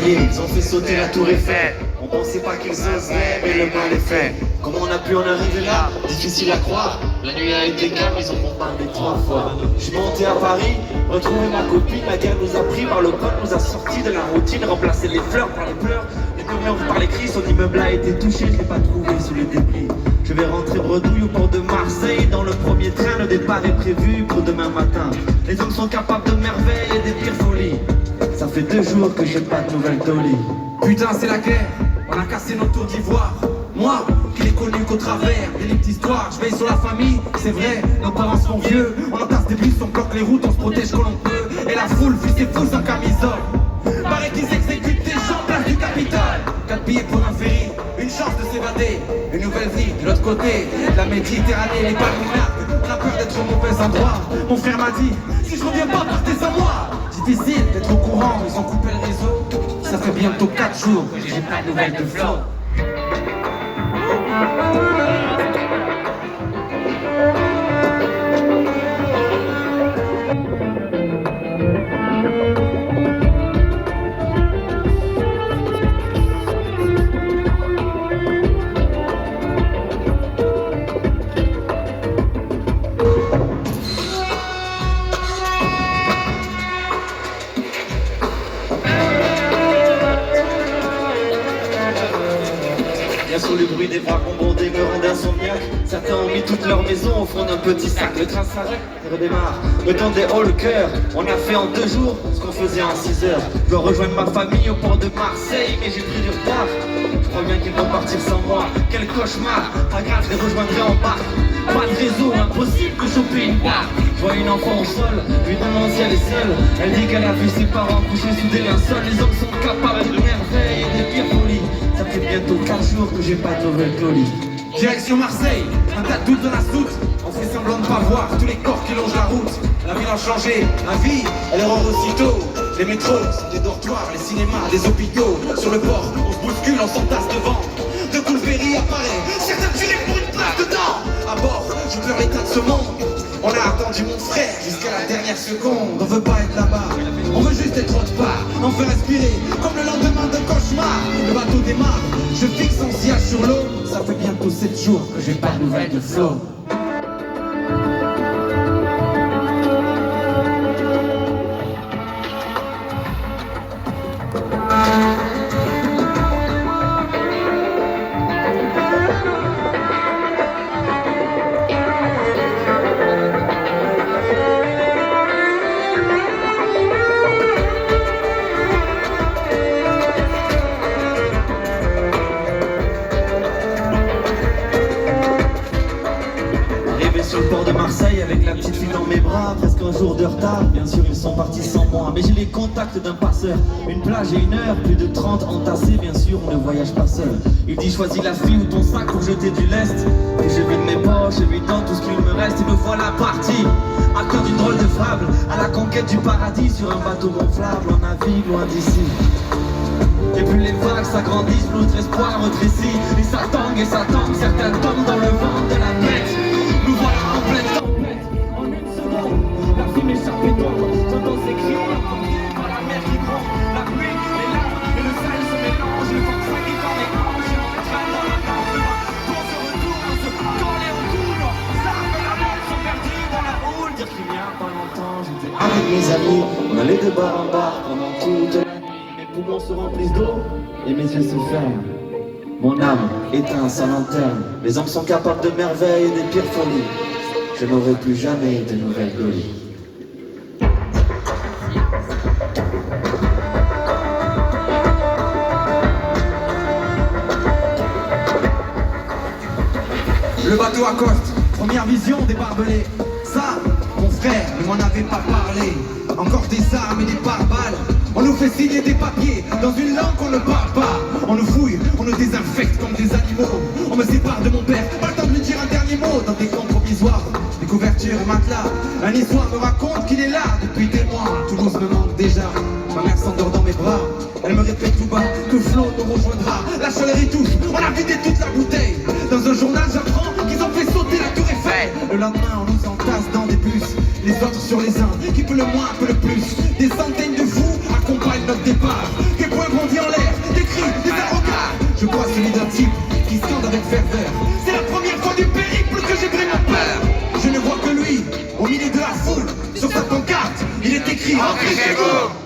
y est, ils ont fait sauter la tour Eiffel. On pensait pas qu'ils oseraient, mais le mal est fait. Comment on a pu en arriver là? Difficile à croire. La nuit a été calme, ils ont bombardé 3 fois. Je suis monté à Paris, retrouvé ma copine. La guerre nous a pris par le col, nous a sortis de la routine. Remplacé les fleurs par les pleurs, les murmures par les cris. Son immeuble a été touché, je l'ai pas trouvé sous les débris. Je vais rentrer bredouille au port de Marseille. Dans le premier train, le départ est prévu pour demain matin. Les hommes sont capables de merveilles et des pires folies. Ça fait 2 jours que j'ai pas de nouvelles d'Oli. Putain, c'est la guerre, on a cassé nos tours d'ivoire. Moi, qui l'ai connu qu'au travers des livres d'histoire. Je veille sur la famille, c'est vrai, nos parents sont vieux. On entasse des bus, on bloque les routes, on se protège quand l'on peut. Et la foule fuit ses fous en camisole. Paraît qu'ils exécutent des gens place du Capitole. 4 billets pour un ferry, une chance de s'évader. Une nouvelle vie de l'autre côté de la Méditerranée, les palminaques. On a peur d'être au mauvais endroit. Mon frère m'a dit, si je reviens pas, partez sans moi. Difficile d'être au courant, ils ont coupé le réseau. Ça fait bientôt 4 jours que j'ai pas de nouvelles de Flo. Sur le bruit des bras bombardés me rend insomniaque. Certains ont mis toute leur maison au fond d'un petit sac. Le train s'arrête, redémarre, me tendait haut le cœur. On a fait en 2 jours ce qu'on faisait en 6 heures. Je dois rejoindre ma famille au port de Marseille, mais j'ai pris du retard. Je crois bien qu'ils vont partir sans moi. Quel cauchemar, pas grave, je les rejoindrai en bas. Pas de réseau, impossible de choper une barre. Je vois une enfant au sol, lui demande si elle est seule. Elle dit qu'elle a vu ses parents couchés sous des linceuls. Les hommes sont capables de merveilles et de pires folies. Ça fait bientôt 4 jours que j'ai pas de nouvelles colis. Direction Marseille, un tas de doutes dans la soute. On fait semblant de pas voir tous les corps qui longent la route. La ville a changé, la vie, elle est aussitôt. Les métros sont des dortoirs, les cinémas, des hôpitaux. Sur le port, on se bouscule, on s'entasse devant. De coup le ferry apparaît, certains tirés pour une place dedans. À bord, je pleure l'état de ce monde. On a attendu mon frère jusqu'à la dernière seconde. On veut pas être là-bas, on veut juste être autre part. On fait respirer comme le lendemain d'un cauchemar. Le bateau démarre, je fixe son sillage sur l'eau. Ça fait bientôt 7 jours que j'ai pas de nouvelles de Flo. Sur le port de Marseille avec la petite fille dans mes bras, presque un jour de retard, bien sûr ils sont partis sans moi. Mais j'ai les contacts d'un passeur, une plage et 1 heure, plus de 30 entassés, bien sûr on ne voyage pas seul. Il dit choisis la fille ou ton sac pour jeter du lest. Et je vide mes poches, je lui donne tout ce qu'il me reste. Et me voilà parti, acteur d'une drôle de fable, à la conquête du paradis sur un bateau gonflable, on navigue loin d'ici. Et plus les vagues s'agrandissent, plus notre espoir rétrécit. Et ça tangue, certains tombent dans le vent de la tête. Nous voilà en pleine tempête, en 1 seconde. La vie m'échappe et tombe, j'entends ces cris, on entend par la mer qui gronde. La pluie, les larmes et le sel se mélangent. Le vent s'agite dans les hanches et on traîne dans la danse. Pour se retourne, quand les recoule, ça fait la mer, sont perdus dans la houle. Dire qu'il y a pas longtemps, j'étais avec mes amis, on allait de bar en bar pendant toute la nuit. Mes poumons se remplissent d'eau et mes yeux se ferment. Mon âme éteint sa lanterne. Les hommes sont capables de merveilles et des pires folies. Je n'aurai plus jamais de nouvelles d'Oli. Le bateau accoste, première vision des barbelés. Ça, mon frère ne m'en avait pas parlé. Encore des armes et des pare-balles. On nous fait signer des papiers dans une langue qu'on ne parle pas. On nous fouille, on nous désinfecte comme des animaux. On me sépare de mon père, pas le temps de lui dire un dernier mot. Dans des camps provisoires, des couvertures et matelas. Un histoire me raconte qu'il est là depuis des mois. Toulouse me manque déjà, ma mère s'endort dans mes bras. Elle me répète tout bas que Flo nous rejoindra. La chaleur y touche, on a vidé toute la bouteille. Dans un journal j'apprends qu'ils ont fait sauter la tour Eiffel. Le lendemain on nous entasse dans des bus, les autres sur les uns, qui peut le moins, peut le plus. Des centaines de fous accompagnent notre départ. Des points grandis Je crois celui d'un type qui scande avec ferveur. C'est la première fois du périple que j'ai vraiment peur. Je ne vois que lui, au milieu de la foule. Sur sa pancarte, il est écrit: rentrez chez vous.